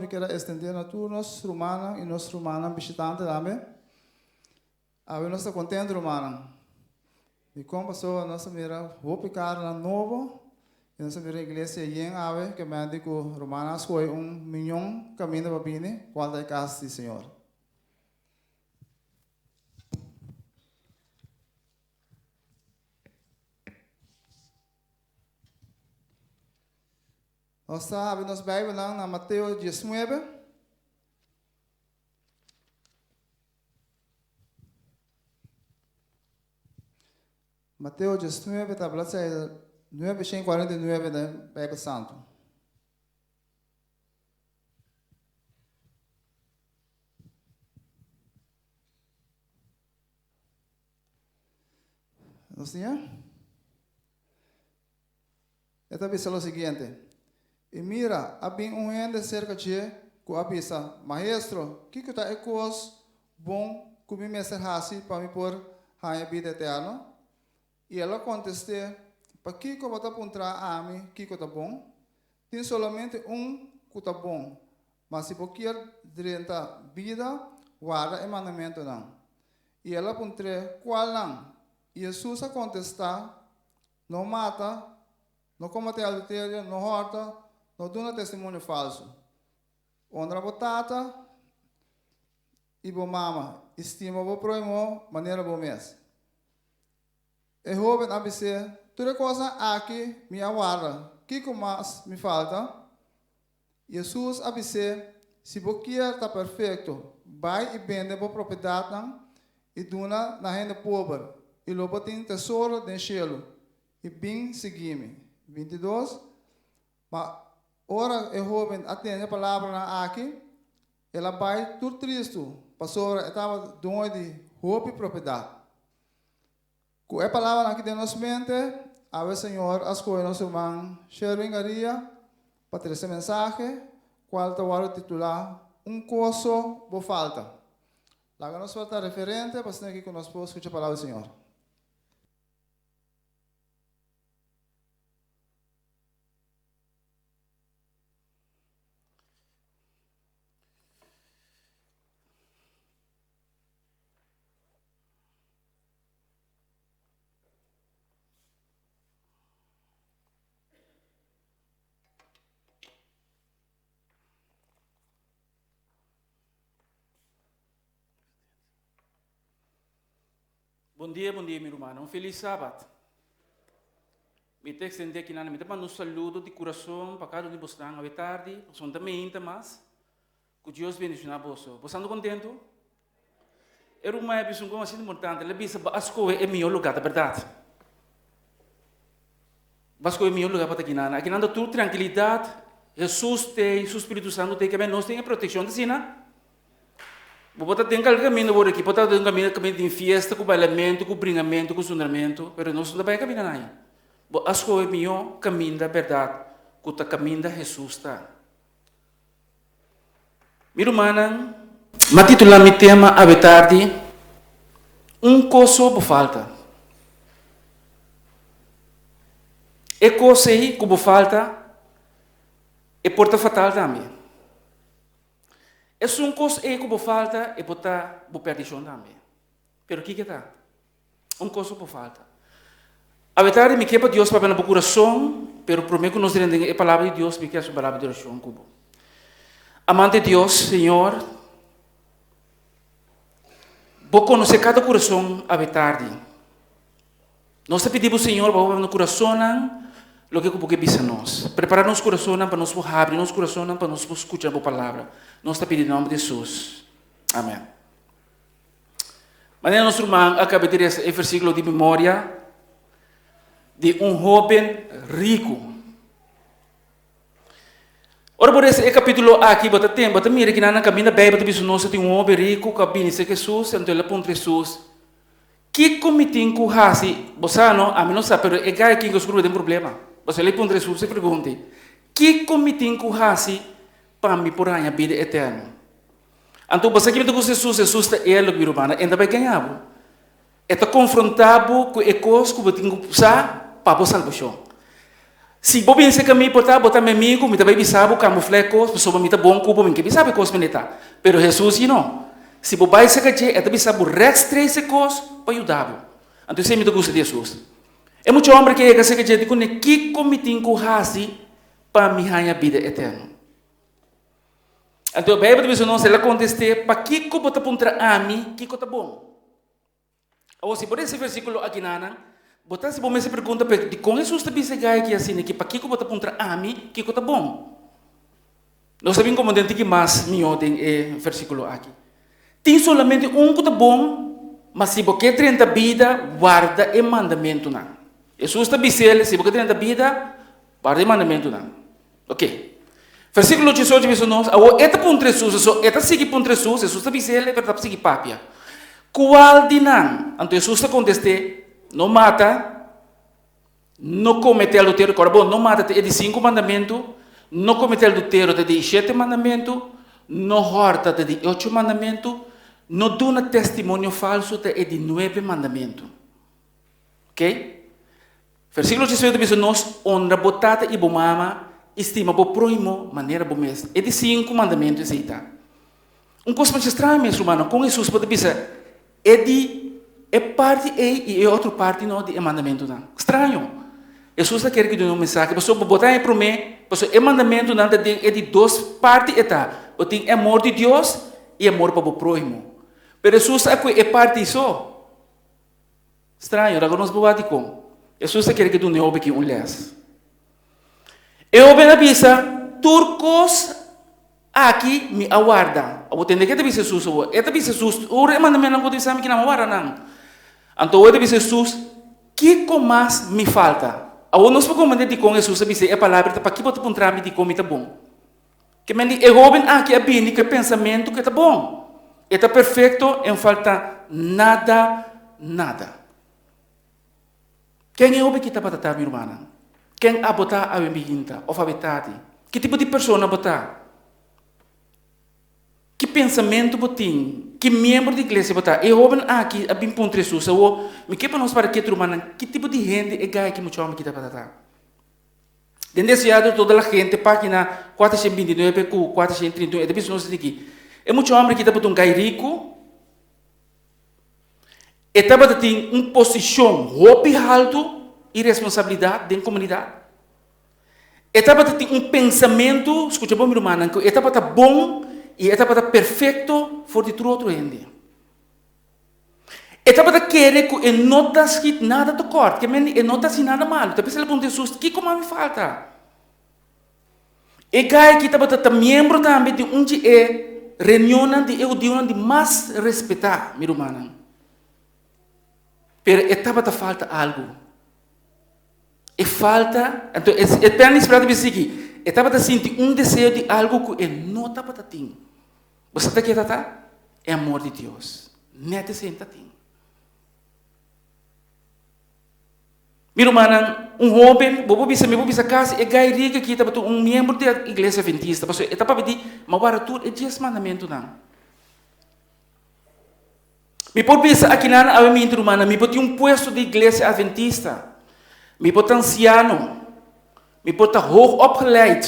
me quero estender na turnos romana e nós romana visitante também. A nós está contente romana. E como passou nossa mira, vou ficar na novo. E nossa mira igreja yen ave que me digo romana foi milhão caminho para bine, qual é casa do Senhor. Nós estamos nos Bíblia na Mateus 19. Mateus 19, tabla 9:49 da Bíblia Santo. ¿No señor? Esta dice lo siguiente. E mira, havia gente cerca de que avisa, maestro, que está é coisa bom que me serrasse para me pôr a vida eterna? E ela contestou, para que eu vou apontar a mim que está bom? Tem somente que está bom, mas se você quer vida, guarda o mandamento não. E ela apontou, qual não? E Jesus a contestar, não mata, não comete adultério, não horta, não dá testemunho falso. Honra a tata e a mama. Estima o próximo, maneira bom mês. E jovem ABC, toda coisa aqui me aguarda. O que mais me falta? Jesus ABC, se você está perfeito, vai e vende a propriedade e dona na gente pobre. E logo tem tesouro no céu. E bem seguir-me. 22. Mas ora o jovem atende a palavra aqui, ela vai tudo triste, passou estava dono de roupa e propriedade. Com a palavra aqui de nossa mente, a Senhor as coisas nosso irmão Sherwin para ter esse mensagem, qual está o titular, coso por falta. Lá que nós falta referente, para estar aqui conosco, escutar a palavra do Senhor. Bom dia, meu irmão. Um feliz sábado. Me te estender aqui na minha para nos saludo de coração para cada um de vocês à tarde. São também íntimas. Que Deus bendiga a vocês. Vocês estão contentos? Era uma episódio assim importante. Ele disse que as coisas é melhor lugar, é verdade. As coisas é melhor lugar para aqui na. Aqui na tudo tranquilidade. Jesus tem, o Espírito Santo tem que nós tem a proteção de sina. Você tem que caminho por aqui, você tem caminho de festa, com bailamento, com bringamento, com sonamento, mas nós não vai caminhar aí. As coisas melhor caminho da verdade, que o caminho de Jesus está. Meu irmão, mas titular meu tema a tarde, coisa por falta. E coisa aí que por falta é porta fatal também. É uma coisa que por falta e botar por perdição também. Pero o que está? Coisa por falta. A verdade me quebra Deus para o coração, pero prometo que nós diremos a palavra de Deus, me quer a palavra de oração. Amante de Deus, Senhor, vou conhecer cada coração a verdade. Nós te pedimos, Senhor, para o coração, lo que porque bisa nós. Preparar nosso coração para nós abrir nosso coração para nós escutar a palavra. Nós te pedimos em nome de Jesus. Amém. Mas nosso irmão acaba de ler esse versículo de memória de jovem rico. Ora, por esse capítulo aqui, bota mira que na caminho da Bíblia de nós tem jovem rico que vem ser Jesus, então ele aponta Jesus. Que comitim que hasi, você não, a mim não sabe, mas é que aqui que escreve tem problema. Você lhe põe Jesus e pergunta: que comitim que hasi para me pôr a vida eterna? Então, você que me diz Jesus está ele que urbana, ainda vai ganhar. Está confrontado com as coisas que você tem que usar para a salvação. Se bo pensa que me botar meu amigo, me também sabe camuflecos, pessoa me tá bom cubo, me que sabe cos menita. Pero Jesus não. Se bo vai se que é também sabe rex cos para ajudar. Então se me do gosto de Jesus. É muito homem que é se que é de com que comitim com hasi para me ganhar vida eterna. Então a Bíblia diz não se ela conteste para que co bota contra a mim, que co tá bom. Ou se por esse versículo aqui nana, botar se você pergunta de com Jesus também se gai que assim que para que co bota contra a mim, que co tá bom. Nós sabemos como dentro que mais melhor tem versículo aqui. Tem somente co tá bom, mas se você treina vida, guarda o mandamento não. Jesus está dizendo, se você treina vida, guarda o mandamento não. Ok. Versículo 18 diz nós, eta ponto Jesus, eta sigue ponto Jesus, Jesus está dizendo, verdade sigue papia. Qual de não? Então Jesus está conteste, não mata, não comete adultério, bom, não mata é de 5 mandamentos, não comete adultério é de 7 mandamentos, não horta é de 8 mandamentos, não dá testemunho falso é de 9 mandamentos. Ok? Versículo 18 diz nós, honra botata e bomama, estima bo proimo maneira bo mes. É de 5 mandamentos aí tá. Coisa mais estranha, meu irmão, com Jesus pode dizer, é parte e é outra parte não de mandamento não. Estranho. Jesus está querendo que dê mensagem, pessoa botar aí para mim, pessoa é mandamento não é de 2 partes tá. O tem amor de Deus e amor para o próximo. Pero Jesus é parte só. Estranho, agora nós vamos ver como. Jesus está querendo que dê aqui les. Eu bem avisa, turcos aqui me aguardam. Eu tenho que dizer Jesus, eta diz Jesus, o mandamento não pode dizer que não aguarda não. Então eu digo Jesus, que mais me falta? Eu não estou comandando de com Jesus, dizer a palavra para que botar para me de como está bom. Que me diz, eu bem aqui a bem que pensamento que está bom, está perfeito, não falta nada. Quem é o que está para tratar minha irmã? Quem a botar a bem-vinda, alfabetade? Que tipo de pessoa botar? Que pensamento botin? Que membro da igreja botar? Eu ouvi aqui a bem ponto Jesus, eu me que para nós para que que tipo de gente é gai que muito homem que está para tratar? Dentro desse ano toda a gente página 429 com 431 é depois nós aqui. É muito homem que está para gai rico. E está para ter posição roupa alto e responsabilidade dentro da comunidade. Etapa tem pensamento, escuta bom, meu irmão, que etapa está bom e etapa está perfeito for de outro ende. Etapa está querer que não está escrito nada de corte, que não está escrito nada mal. Então, pensa para Jesus, que como me falta? E gai que etapa está membro também de onde é reunião de eu de mais respeitar, meu irmão. Pero etapa está falta algo. E falta, então, é para esperar de seguir. Estava a sentir desejo de algo que não estava a ter. Você está aqui, tá? É amor de Deus. Não é desejo de Meu irmão, jovem, vou bisa casa, é gairiga que estava membro da igreja adventista. Porque estava a pedir, mas agora tudo é 10 mandamentos, não. Me pode pensar aqui, não, a minha irmã, me pode ter puesto de igreja adventista. Me pode anciano, me pode hoog opgeleid.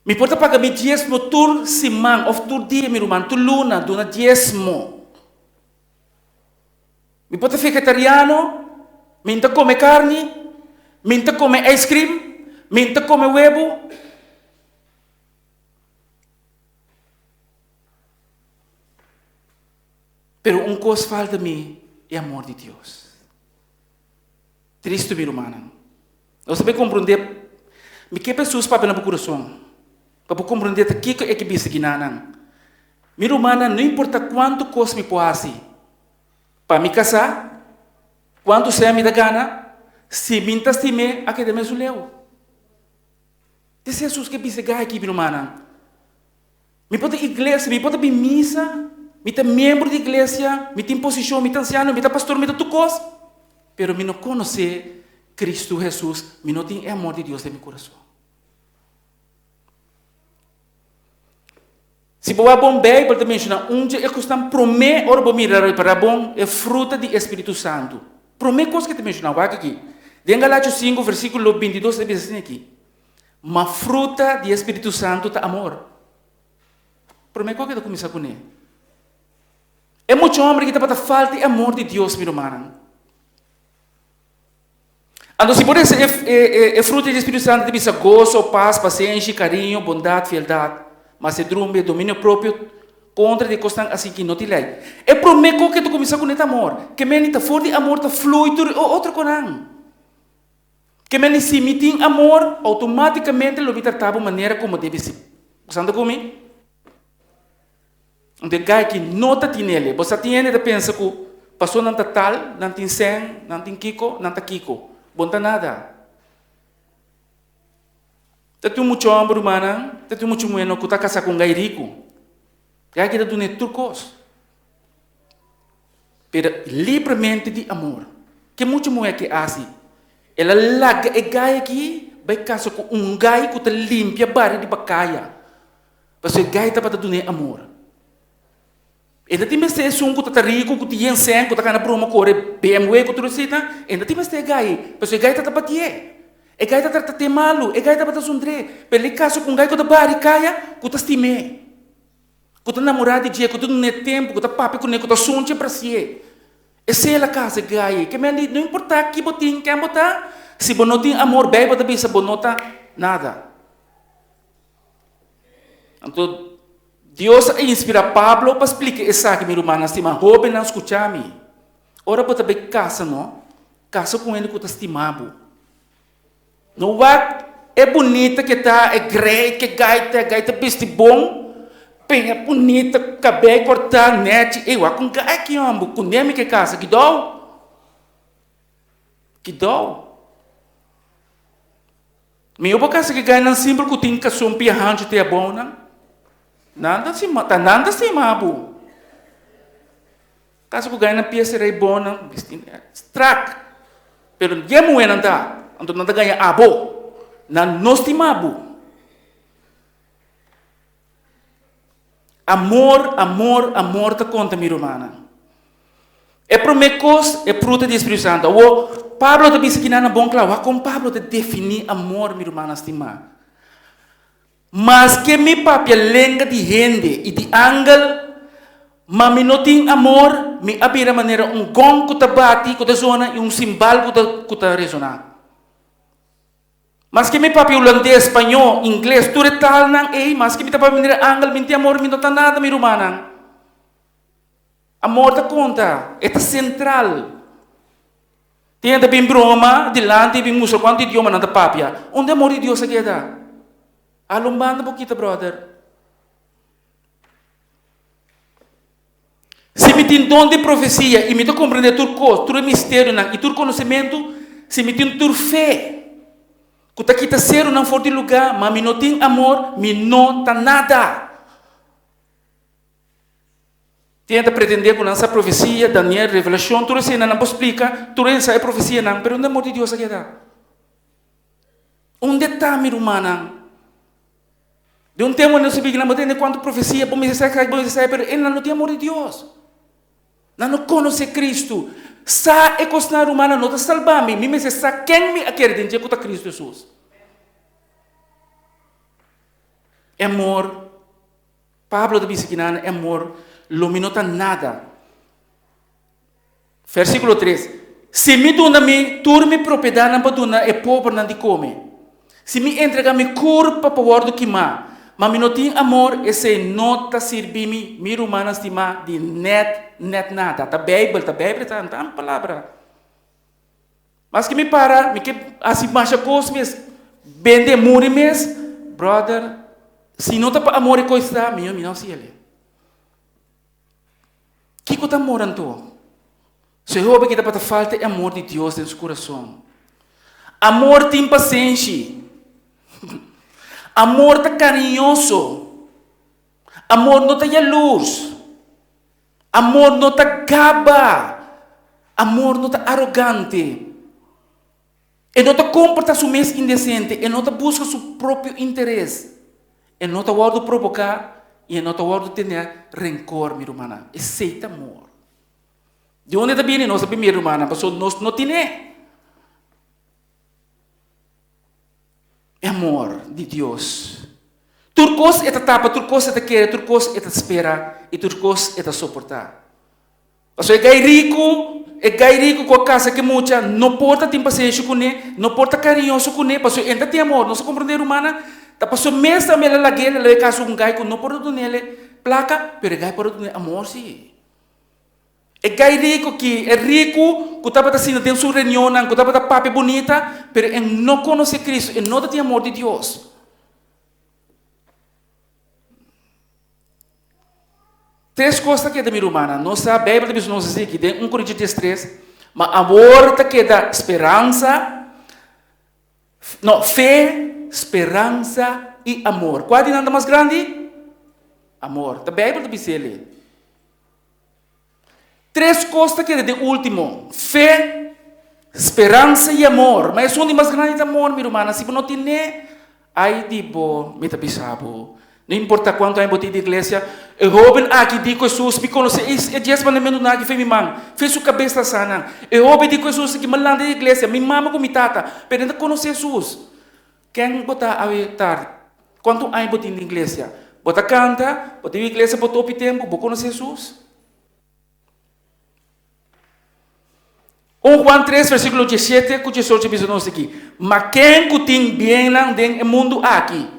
Me pode pagar me diezmo tur simang of tur dia, meu irmão, tur luna, dona diezmo. Me pode vegetariano, minta come carne, minta come ice cream, minta come huevo. Pero coisa falta me é amor de Deus. Triste, meu irmão. Nós sabemos compreender, me que pessoas para o coração, para compreender o que é que bisa aqui não. Meu irmão, não importa quanto coisa me pode para me casar, quanto seja me dá gana, se me estime, aqui também sou leu. Diz Jesus que bisa aqui, meu irmão. Me pode igreja, me pode missa. Me tem membro de igreja, me tem posição, me tem anciano, me tem pastor, me tem tudo coisa. Pero me não conhece Cristo Jesus, me não tem amor de Deus em meu coração. Se boa bom bem, pode mencionar, onde é que estão prometendo, ora bom mirar para bom, é fruta do Espírito Santo. Primeira coisa que te mencionava aqui. Em Galátios 5, versículo 22, diz assim aqui. Mas fruta do Espírito Santo é amor. Primeira coisa que te começa com ele. É muito homem que está falta de amor de Deus, meu irmão. Então, se por isso é fruta do Espírito Santo, deve ser gozo, paz, paciência, carinho, bondade, fialdade. Mas é drume, domínio próprio, contra de coisas assim que não te lei. É primeira coisa que tu começa com esse amor. Que me está fora de amor, está flui tudo outro conan. Que me se me tem amor, automaticamente lo me tratar de maneira como deve ser. Você anda comigo? Então, gai que nota tem nele. Você tem ele, pensa que passou não está tal, não tem sen, não tem kiko, não está kiko. Bom tá nada. Tem muito homem, humana, tem muito mulher que está casado com um gai rico. Gai que está dando turcos. Pero livremente de amor. Que muito mulher que assim. Ela larga e gai aqui, vai casar com um gai que está limpia barra de bacaia. Porque o gai está para dar amor. Ainda tem mais um que está rico, que tem sen, que está na broma corre BMW, que tudo assim, ainda tem mais gai. Porque o gai está para tie. E gai está para malu, e gai está para sundre. Pelo caso com gai que está barra caia, que está estime. Que está namorado de dia, que está no tempo, que está papi com ele, que está sunche para si. Essa é a casa gai. Que não importa que botin, quem botar, se você não tem amor, bem, você pensa, você não está nada. Então, Deus inspira Pablo para explicar isso aqui, meu irmão, estima, jovem não escutar-me. Ora, você também casa, não? Casa com ele que está estimado. Não é bonita que está, é great, que gaita, veste bom, penha bonita, cabelo cortar, net, eu com gai que amo, com nome que casa, que dou? Que dou? Meu casa que gai não simples que tem que ser um piahante, te é bom, não? Nada se mabu. Caso que ganha pia será bom, strack. Pero dia moe nanda, então nada ganha abo. Na nosti mabu. Amor te conta minha irmã. É promecos, é fruta do Espírito Santo. O Pablo te disse que não é bom claro, como Pablo te definir amor, minha irmã, estimar. Mas que me papia lenga de gente e de angle, mas me não tem amor, me abrir a maneira gong que te bate, que te zona e simbal que te ressonar. Mas que me papia holandês, espanhol, inglês, tudo é tal, não é, mas que me papia maneira angle, me tem amor, me não tem nada, minha irmã. Amor te conta, é central. Tem de bem broma, delante, bem musa, quanto idioma não te papia. Onde amor de Deus aqui é? Alumbando um pouquinho, brother. Se me tem dom de profecia e me estou compreendendo tudo mistério e tudo conhecimento, se me tem tudo fé, que está aqui ser não for de lugar, mas me não tem amor, me não está nada. Tenta pretender com essa profecia, Daniel, revelação, tudo isso não explica, tudo isso é profecia, não, mas onde é amor de Deus aqui está? Onde está, minha irmã? De um tempo não se viu que não tem quanto profecia, bom me dizer, pero ele não tem amor de Deus. Não conhece Cristo. Sa é coisa humana não está salvando. Me diz, sa quem me acredita que está Cristo Jesus? É amor. Pablo diz que não é amor. Lo me nota nada. Versículo 3. Se me dona me, turme propriedade não pode é pobre não de come. Se me entrega me corpo para o que má. Mas me não tem amor, esse não está servindo, minha irmã estima, de net nada. A Bíblia está uma palavra. Mas que me para, me que assim marcha coisa mesmo, vende muri mesmo, brother, se não está para amor e coisa, me não se ele. Que está morando? Se eu que está para falta é amor de Deus em seu coração. Amor tem paciência. Amor está carinhoso. Amor não está luz. Amor não está gaba. Amor não está arrogante. E não está comporta-se mesmo indecente. E não está busca seu próprio interesse. E não está guarda provocar. E não está guarda ter rancor, minha irmã. Aceita amor. De onde está vindo nossa primeira humana? Porque nós não temos. Amor de Deus. Turcos é tapa, turcos é querer, turcos é espera e turcos é suportar. Porque é gai rico com a casa que muita, não porta tem paciência com ele, não porta carinhoso com ele, porque ainda tem amor, não se compreender humana, tá passou mês também ela lagueira, ela é caso um gai que não porta nele placa, pero gai porta nele amor sim. É gai rico que estava assim dentro sua reunião, que estava papi bonita, pero ele não conhece Cristo, ele não tem amor de Deus. Três coisas que é da minha humana. Nossa Bíblia diz nos diz que tem 1 Coríntios 3, mas amor que dá esperança, não, fé, esperança e amor. Qual é a mais grande? Amor. A Bíblia diz ele. Três coisas que é de último: fé, esperança e amor. Mas são de mais grande amor, minha irmã. Se não tem, aí tipo, me tapisabo. Não importa quanto é botido de igreja, o jovem aqui diz Jesus, me conhece, é 10 mandamentos na que fez minha mãe, fez sua cabeça sana. O jovem diz Jesus que malanda de igreja, minha mãe com minha tata, mas ainda conhece Jesus. Quem botar a tarde? Quanto é botido de igreja? Bota canta, bota de igreja, bota o tempo, vou conhecer Jesus. 1 Juan 3, versículo 17, que Jesus diz aqui, mas quem que tem bem no mundo aqui,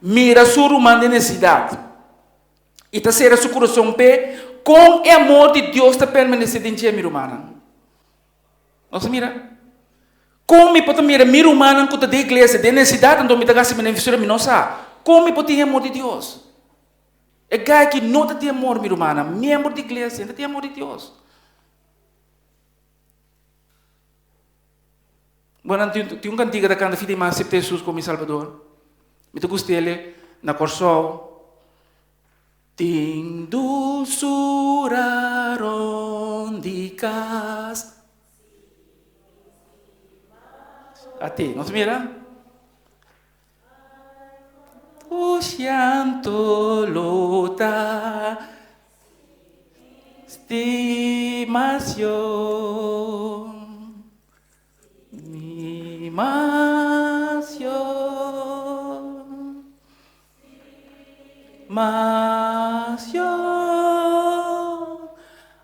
mira sua humana de necessidade. E terceira, seu coração pé, com o amor de Deus está permanecendo em ti, minha humana. Nossa, mira. Como me pode mirar minha humana que está de igreja, de necessidade, então me dá se beneficiar, me não sabe. Como me pode ter amor de Deus? É gai que não tem amor, minha humana, membro de igreja, não tem amor de Deus. Bueno, tem um cantiga da canta, filha, mas aceitei Jesus como Salvador. Me gostei dele na Corsol. Tem dulçura onde cas. Até, não se mira? O llanto lota, estimación, mas yo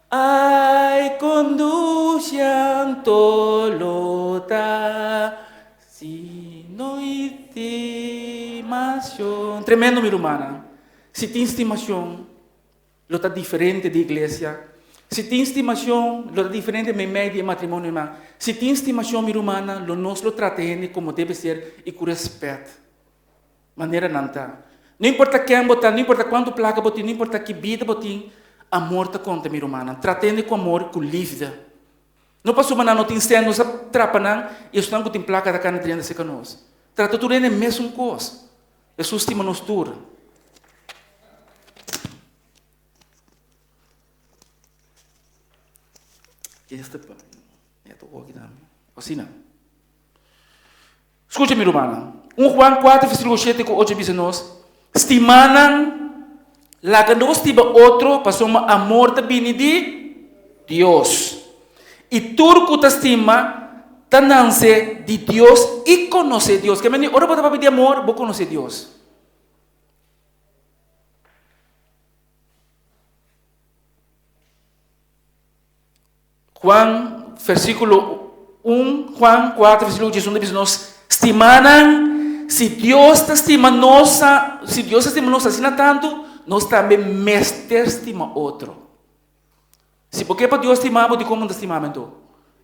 ay conducen tolota si no estimación. Tremendo, minha irmã. Se tem estimação, lo está diferente de igreja. Se tem estimação, lo está diferente de meio de matrimônio, irmã. Se tem estimação, minha irmã, nós lo tratamos como deve ser e com respeito. Maneira não está. Não importa quem botar, não importa quanto placa botar, não importa que vida botar, amor te conta, minha irmã. Tratando com amor, com livre. Não passou maná, não tem cena, não sabe trapanang, e isso não tem placa da cana de se conosco. Trata tudo é a mesma coisa. Jesus estima nos tudo. Este pai, estou aqui também. Assim não. Escute, minha irmã. 1 Juan 4, versículo 7 com 8 diz nós. Estimanan la que nos estima outro, passou uma amor de bini de Deus. E tudo que estima, tanance de Deus e conhecer Deus. Que me diz, ora para pedir amor, vou conhecer Deus. Juan, versículo 1, Juan 4, versículo 11 diz nós, estimanan. Se Deus te estima nossa, se Deus estima nossa assim tanto, nós também mestre estima outro. Se porque para Deus estimar, de como te estimar então?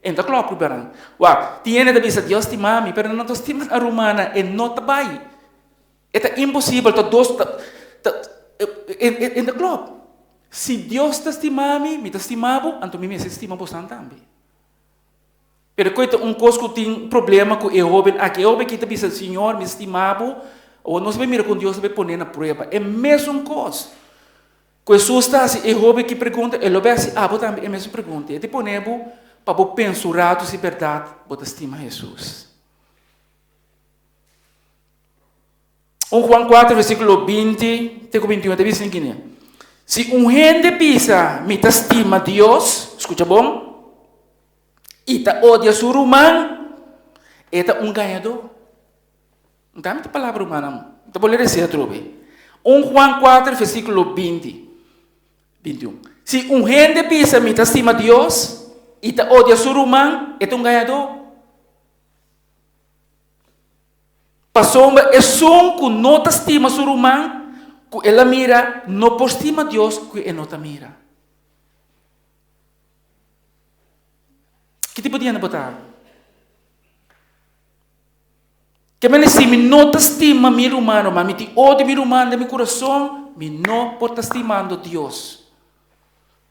Então claro, primeiro, tiene de vista Deus estima me, pero não te estima a romana e não te vai. É impossível to Deus então claro. Se Deus te estima me te estimava, então me estima bastante também. Pero coito coisa que tem problema com o jovem, aqui o jovem que te diz, Senhor, me estimava, ou não se mira com Deus, vai pôr na prova. É a mesma coisa. Quando Jesus está assim, o jovem que pergunta, ele vai assim, vou também é a mesma pergunta. Ele te põe para pensar se é verdade, vou estimar Jesus. 1 Juan 4, versículo 20, até 21, te diz aqui, se gente pensa, me estima Deus, escuta bom? ita odia su irmão, eta ganhador. Então, a palavra humana, então vou ler esse outro bem. 1 Juan 4, versículo 20, 21. Se gente pensa que estima Deus, ita odia su irmão, é ganhador. Passou é som que não estima su irmão, que ela mira, não por estima Deus, que ela não mira. Que tipo de ano botar? Que me se me não estima meu humano, mas me te odio meu humano de meu coração, me não por estimando Deus.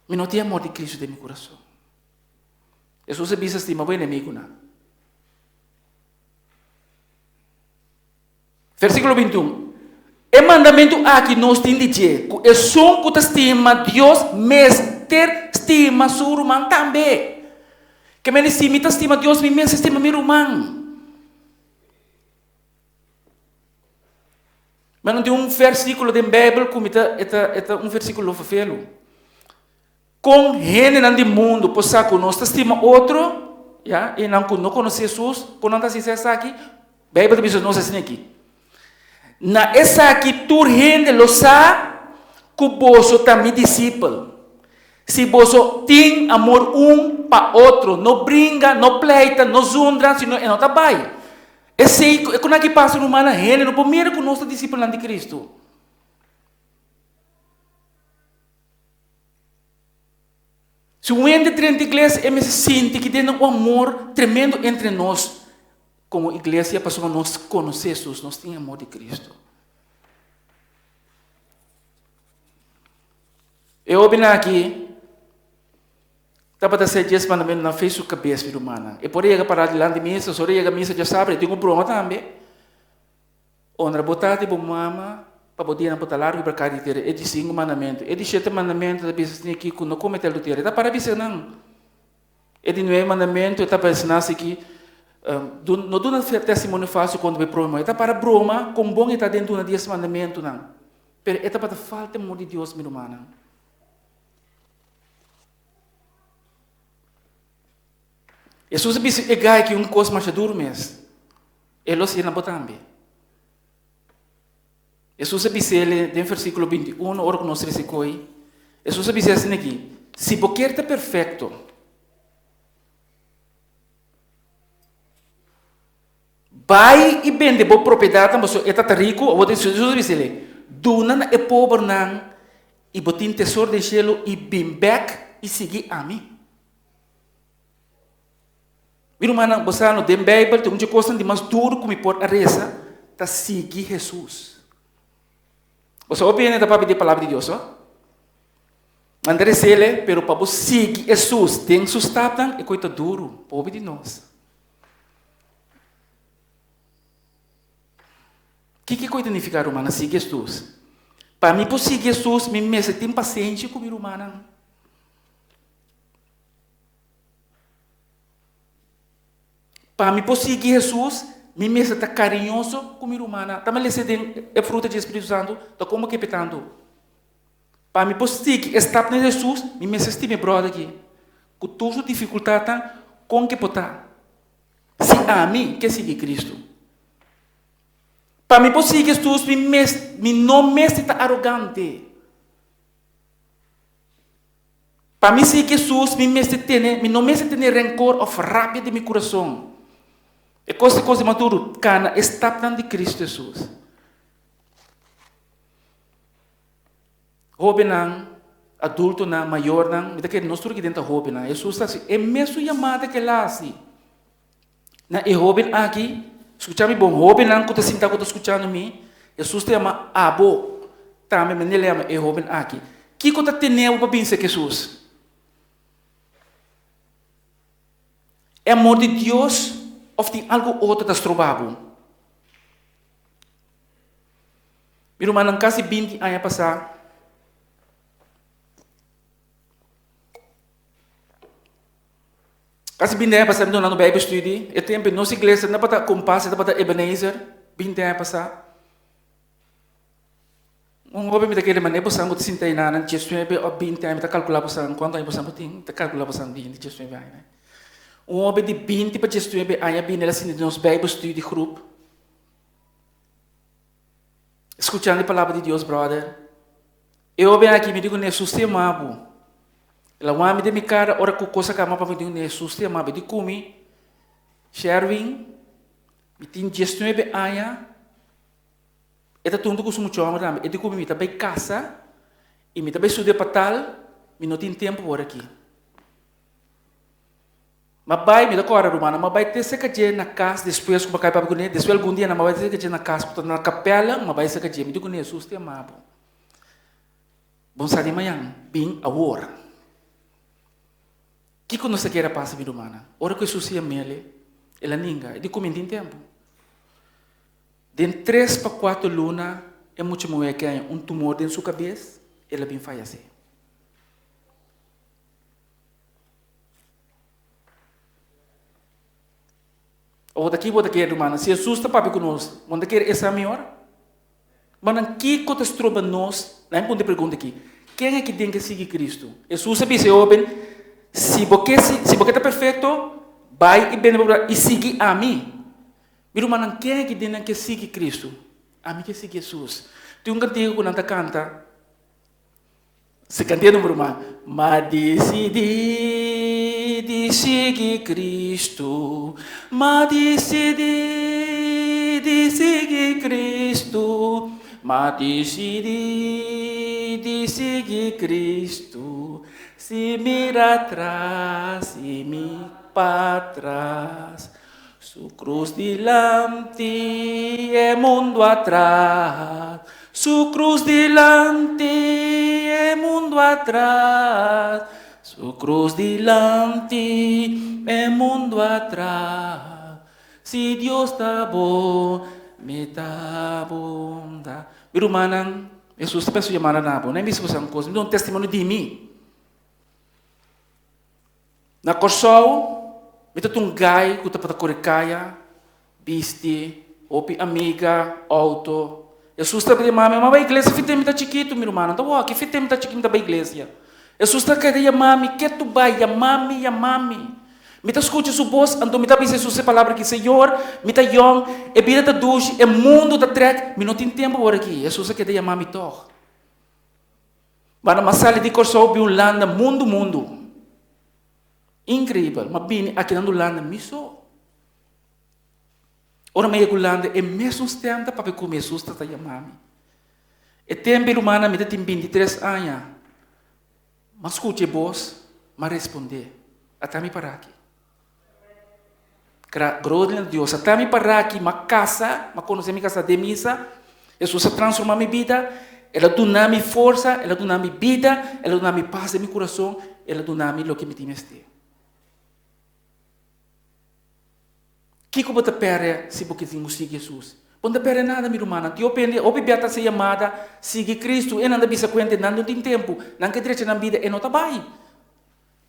Me não tem amor de Cristo de meu coração. Jesus se bisa estima o inimigo na. Versículo 21. O mandamento aqui nos tem de dizer que é só que estima Deus, mas ter estima seu irmão também. Que me se me estima Deus, me estima meu irmão. Mas não tem versículo da Bíblia como é versículo fafelo. Com gente no mundo, por saco nós estima outro, já, e não conhece Jesus, por não estar essa aqui, Bíblia diz nós assim aqui. Na essa aqui tu gente lo sabe que você também discípulo. Se você tem amor para outro, não brinca, não pleita, não zundra, senão não está bem. É quando que passa no humano, gente, não primeiro que nós discípulos de Cristo. Se o ente de igreja me sente que tem um amor tremendo entre nós, como igreja, para nós conhecer Jesus, nós temos amor de Cristo. Eu vim aqui, estava a ser 10 mandamentos na fez sua cabeça, filho humana. E por aí, para lá de missa, só aí a missa já sabe, tem um problema também. Onde botar de mama, para poder não botar largo para cá de ter, é de 5 mandamentos. É de 7 mandamentos, da vez tem aqui, não cometer do ter, é para avisar não. É de 9 mandamentos, é para ensinar aqui. Não dá testemunho fácil quando vê problema. É para broma, com bom está dentro de 10 mandamentos não. Mas é para falta de amor de Deus, meu irmão. Jesus disse que um coisa mais duro mesmo. Ele se não botar também. Jesus disse ele no versículo 21, ora que nós recebemos. Jesus disse assim aqui: se você quer estar perfeito, vai e vende boa propriedade, mas você está rico. Ou Jesus disse ele: dona é pobre não, e botin tesouro do céu e bem back e seguir a mim. Meu irmão, você no Bíblia tem uma coisa de mais duro que me pode arresa, tá seguir Jesus. Você obviamente está para pedir a palavra de Deus, ó? André ele, pero para você seguir Jesus, tem sustatan e coisa duro, pobre de nós. Que coisa significa, irmã, seguir Jesus? Para mim, por seguir Jesus, me tem paciência com meu irmão. Para mim, por seguir Jesus, me mesmo está carinhoso com minha irmã. Também lhe cedem a fruta do Espírito Santo, está como que petando. Para mim, por seguir estar em Jesus, me mesmo estima brother aqui. Com todas as dificuldades, com que botar. Se a mim, que seguir Cristo. Para mim, por seguir Jesus, me não me está arrogante. Para mim, seguir Jesus, me não me tem rancor ou rábia de meu coração. É coisa maduro, cana está de Cristo Jesus. Jovem não, adulto não, maior não, me daquele nosso que dentro jovem não. Jesus está assim, é mesmo chamada que lá assim. Na é jovem aqui, escutar-me bom, jovem não, quando sinta quando escutando me, Jesus te ama abo, também me nele ama é jovem aqui. Que quando tem para pensar Jesus? É amor de Deus ou tem algo outro das trovavam? Meu irmão, não quase 20 anos passar. Quase 20 anos passar, no Bible Study. E tempo, nossa igreja, não para compasso, não para Ebenezer. 20 anos passar. Um homem daquele maneira, você não tem sinta na, não 20 anos, está calculando você quanto tempo você tem, está calculando você 20, 19 anos. Um homem de 20 para 19 anos, bem ela assim, nos Bible Study Group. Escutando a palavra de Deus, brother. Eu venho aqui, me digo, Jesus te amava. Ela vai me dar minha cara, ora com coisa que eu me digo, Jesus te amava. Eu digo, como? Sherwin, me tem 19 anos. Eta tudo que eu sou muito amado. Eu digo, me também casa, e me também estudei para tal, me não tem tempo por aqui. Mas vai, me dá cora, Romana, mas vai ter que na casa, depois que eu caio para comer, depois algum dia, mas vai ter que na casa, porque na capela, mas vai ser que me digo, Jesus te amava. Bom, sabe amanhã, bem a hora. O que nós queremos passar, minha irmã? Ora que Jesus se amele, ela ninguém, de comer em tempo. De 3 para 4 lunas, é muito mais que um tumor dentro da sua cabeça, ela bem falece. Ou daqui, irmã, se Jesus está para conosco, onde quer essa melhor? Mas aqui, quando se trova nós, não é pergunta aqui, quem é que tem que seguir Cristo? Jesus sabe se open, se você está perfeito, vai e bem e seguir a mim. Meu irmão, quem é que tem que seguir Cristo? A mim que segue Jesus. Tem um cantigo que nós canta, se canta no meu irmão, mas decidi de seguir Cristo, mas decidi de seguir Cristo, mas decidi de seguir Cristo. Se mira atrás, se me para trás, su cruz delante e mundo atrás, su cruz delante e mundo atrás, su cruz delante e mundo atrás. Si Dios está bom, me está bom. Meu irmão, Jesus está pensando chamar na boa, nem me escuta uma coisa, me dá um testemunho de mim. Na Corsol, me dá um gai que está para correcaia, biste, opi amiga, auto. Jesus está para mami, mas a igreja fitem está chiquito, meu irmão, então ó, que fitem está chiquito da igreja. Jesus está querendo mami, que tu vai, ya mami. Me está escutando sua voz, então me está dizendo sua palavra que Senhor, me está young, e vida está duche, e mundo está trek, me não tem tempo por aqui. Jesus está querendo mami toch. Mas na sala de Corsol, vi um landa, mundo. Incrível, mas bem, aqui no landa, me só. Ora, meio que landa, é mesmo tempo para comer Jesus está mami. E tempo humana, me tem 23 anos. Mas escute a voz, mas responder. Até me parar aqui. Glória a Deus. Até me parar aqui, mas casa, mas conhecer minha casa de missa. Jesus transforma minha vida. Ela dá-me força, ela dá-me vida, ela dá-me paz em meu coração, ela dá-me o que me tem este. O que você perde se você tem seguir Jesus? Não perde nada, meu irmão. Eu pende, ou bebeta se chamada, siga Cristo, e não dá bisa cuenta, não tem tempo, não quer direito na vida, e não está bem.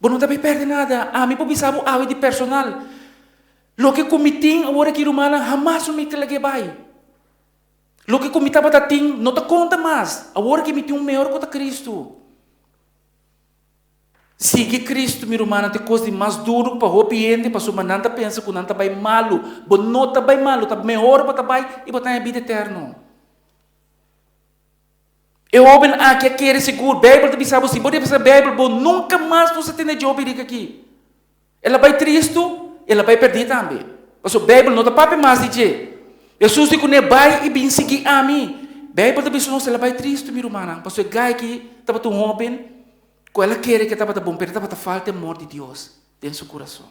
Você não perde nada. A mim, você sabe, a de personal. Lo que comitim, agora que irmã, jamais me telege vai. Lo que comitava da ting, não te conta mais. Agora que me tem melhor que Cristo. Siga Cristo, meu irmão, tem coisa mais duro para o ambiente, para sua nanta pensa que não está bem malo, mas não está bem malo, está melhor para bem e para ter vida eterna. Eu ouvi que quer seguro, Bíblia te sabe se pode pensar Bíblia, mas nunca mais você tem de ouvir aqui. Ela vai triste, ela vai perder também. Mas a Bíblia não está para mais dizer. Jesus diz que não vai e bem seguir a mim. Bíblia te diz que ela vai triste, meu irmão, mas o gai aqui estava tão jovem. Ela quer que estava bom, mas estava falta de amor de Deus dentro do seu coração.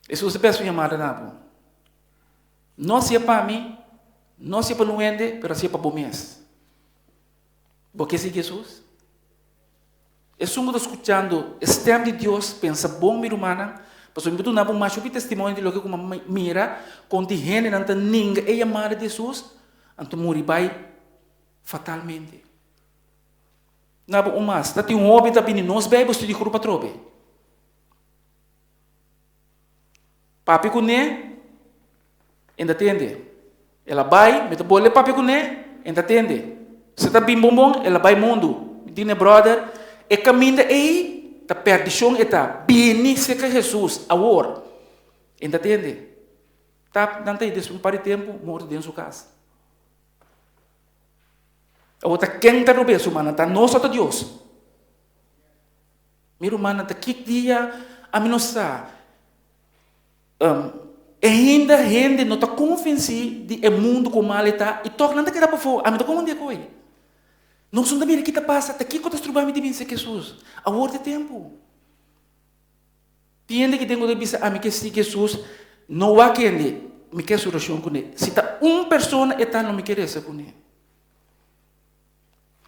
Isso você pensa em chamada na boa. Não se é para mim, não se é para nuende, mas se é para bom mês. Porque se Jesus? Eu estou escutando esse tempo de Deus, pensa bom, minha irmã, mas eu me dou um macho que testemunho de lo que como mira, quando a gente não tem ninguém é chamada de Jesus, então morre fatalmente. Nabo umas, dati um homem da bini nos bebe estudi grupo trobe. Papi kune, ainda tende. Ela vai, meta bole papi kune, ainda tende. Se tá bim bombom, ela vai mundo. Dine brother, e caminha aí, ta perdição eta bini se que Jesus agora. Entende? Tá, não tem isso um par de tempo, morto dentro da sua casa. A outra quem está no berço, mano, tá nós outro Deus. Miro, mano, tá que dia a mim não está. Ainda gente não está convencido de o mundo como ele está e torna não querer para fora. A mim não como onde coi. Não sou da minha que está passa, tá aqui quando estás de mim se Jesus. A hora de tempo. Tiende que tenho de dizer a mim que se Jesus não há quem me quer solução com ele. Se está uma pessoa e tá não me quer essa com ele.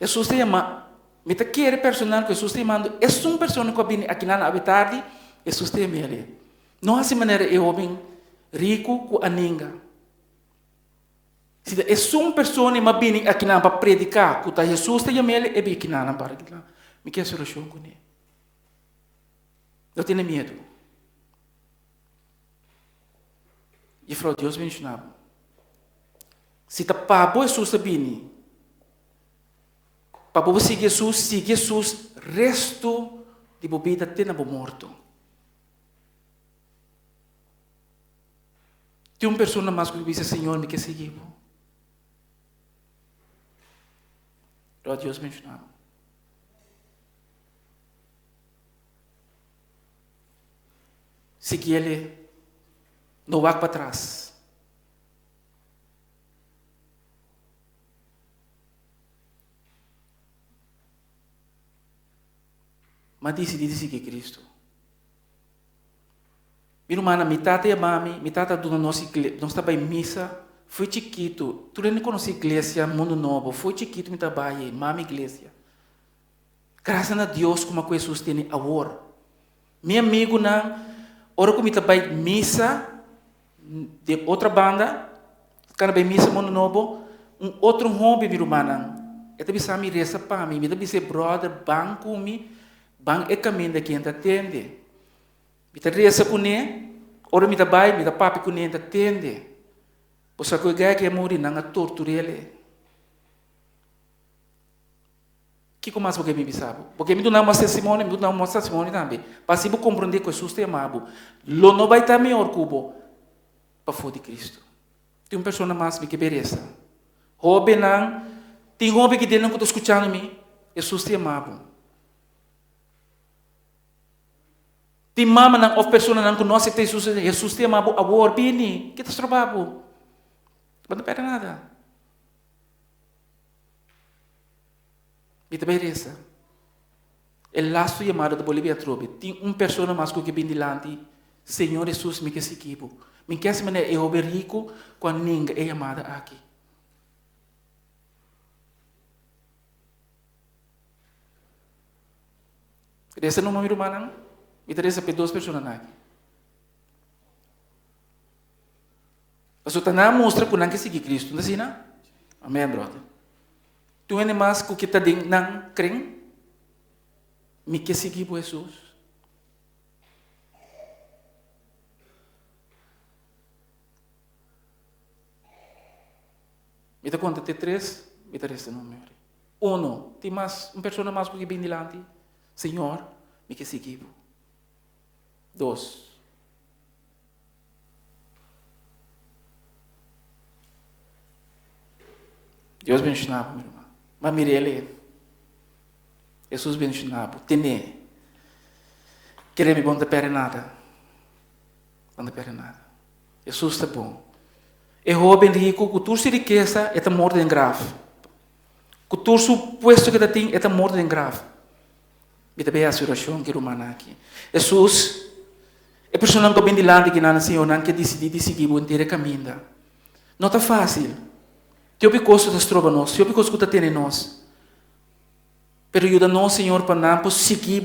Jesus te ama, me te quer personal que Jesus te manda. É uma pessoa que vem aqui na habitar, Jesus te ama ele. Não há essa maneira eu homem rico com a ninga. Se é uma pessoa que vem aqui na para predicar, que Jesus te ama ele, é bem aqui na para me quer solução com ele. Não tenho medo. E falou, Deus me ensinou. Se está para Jesus te bem, para você seguir Jesus, resto de bebida até na morto. Tem uma pessoa mais que diz, Senhor, me quer seguir. Então, Deus me ensinou. Seguir ele, não vá para trás. Mas decidi seguir Cristo. Minha irmã, metade é mami, metade do nosso igreja, nós estava em missa, foi chiquito, tu não conhece igreja, mundo novo, foi chiquito, me trabalhei, mami igreja. Graças a Deus, como a Jesus tem agora. Meu amigo, não, hora que me trabalhei missa, de outra banda, quando vai missa, mundo novo, outro hobby, minha irmã, eu também sabe, reza para mim, eu também sei, brother, banco, bang é caminho daqui enta atende. Mita reza com ele, ora mita bai, mita papi com ele enta atende. Pois que o gai que morre não tortura ele. Que como mais porque me sabe? Porque me dá uma testemunho também. Para se compreender que Jesus te amava, lo não vai estar melhor cubo para fora de Cristo. Tem uma pessoa mais que beleza. Hobby não, tem hobby que dentro que estou escutando me, Jesus te amava. Tem mama não, ou pessoa não conhece que Jesus te ama a war bini, que estás trabalhando, não perde nada. E também essa, o laço chamado da Bolívia trobe, tem uma pessoa mais que vem delante, Senhor Jesus me quer seguir, me quer se maneira eu ver rico quando ninguém é chamada aqui. Esse não é o meu irmão não? Me interessa para duas pessoas aqui. A sua tana mostra que não quer seguir Cristo, não é assim, não? Amém, brother. Tu é mais que o que está dentro, não crê? Me quer seguir por Jesus. Me dá conta, tem três, me interessa não, meu. Um, tem mais, uma pessoa mais que vem delante, Senhor, me quer seguir. 2. Deus me ensinava, meu irmão. Mas Mirele, Jesus me ensinava. Tene. Querer me bom de pere nada. Não de pere nada. Jesus está bom. E jovem rico, que tu se riqueza, é morte em grave. Que tu suposto que tem, é morte em grave. E também a situação que romana aqui. Jesus é pessoa que vem delante que não Senhor não quer decidir seguir o inteiro caminho. Não está fácil. Teu picoso está trova nós, teu picoso está tendo nós. Pero ajuda nós Senhor para não seguir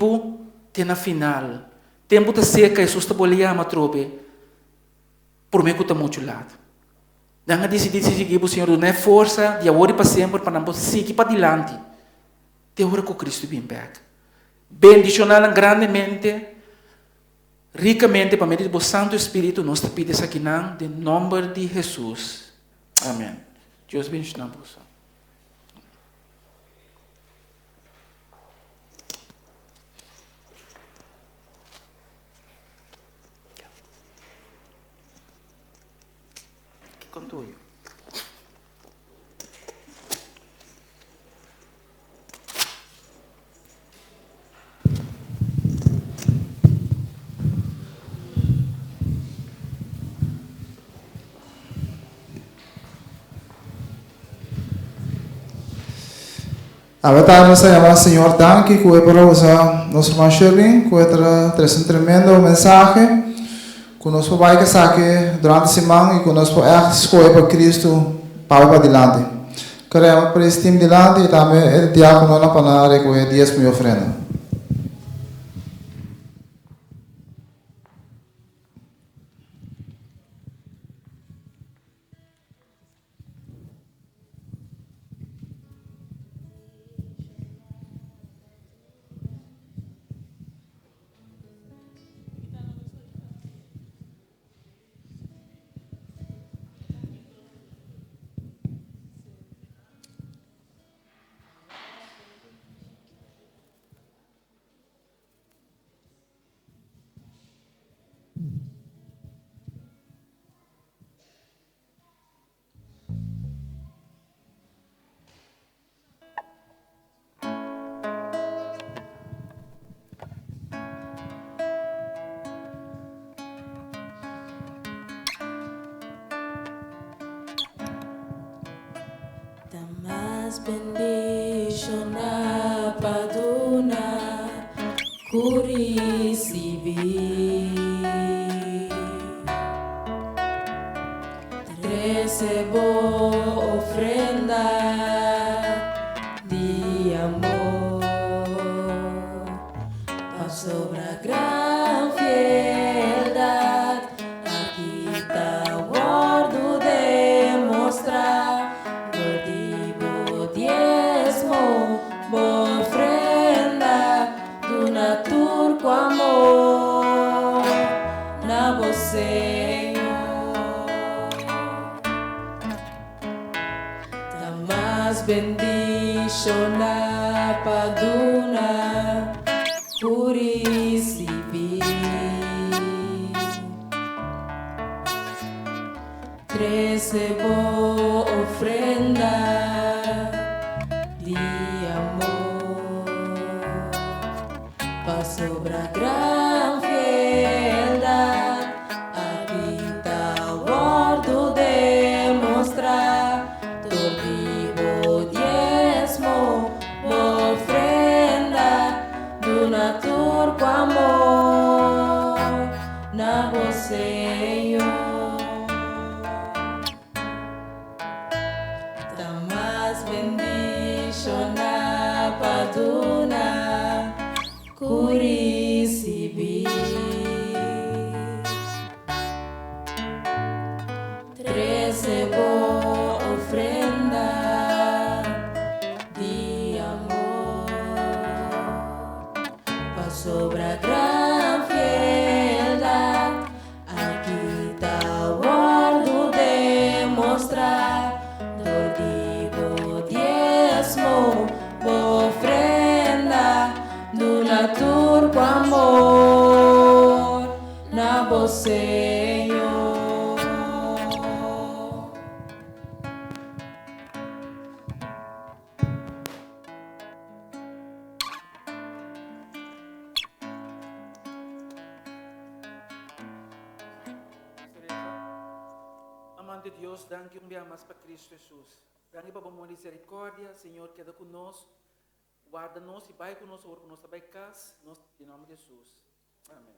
até na final. Tempo está seca, Jesus está bolhando a trobe. Por mim que está muito lado. Não decidir seguir o Senhor, não é força de agora para sempre para não seguir para delante. Te hora que Cristo vem back. Bendicionar grandemente. Ricamente, para medir o Santo Espírito, nós te pedimos aqui em nome de Jesus. Amém. Deus bendiga você. tuyo. Ahora se llama Señor Danke, que para usar nuestro irmão Shirley, que traz um tremendo mensaje, que nós vai que saque durante a semana e que nós podemos escolher para Cristo para adiante. Queremos para este time adiante e também o diácono na para recolher dias com minha ofrenda. Damas bendición na paduna curisibi recebo ofrenda de amor a sobra gran fieldad aqui está guardo demonstrar com amor na você, damas bendición na paduna curisibi recebo ofrenda de amor pa sobra gran fieldad aqui tá guardo demonstrar todo vivo diezmo ofrenda do natur com amor na você damas bendición na paduna curisibi recebo ofrenda de amor pa sobra gran fieldad aqui tá guardo demonstrar dor digo diezmo ofrenda do natur com amor na você Amante de Deus, danke um dia mais para Cristo Jesus. Danke para a misericórdia, Senhor, queda conosco, guarda-nos e vai conosco, ora conosco, vai casa, em nome de Jesus. Amém.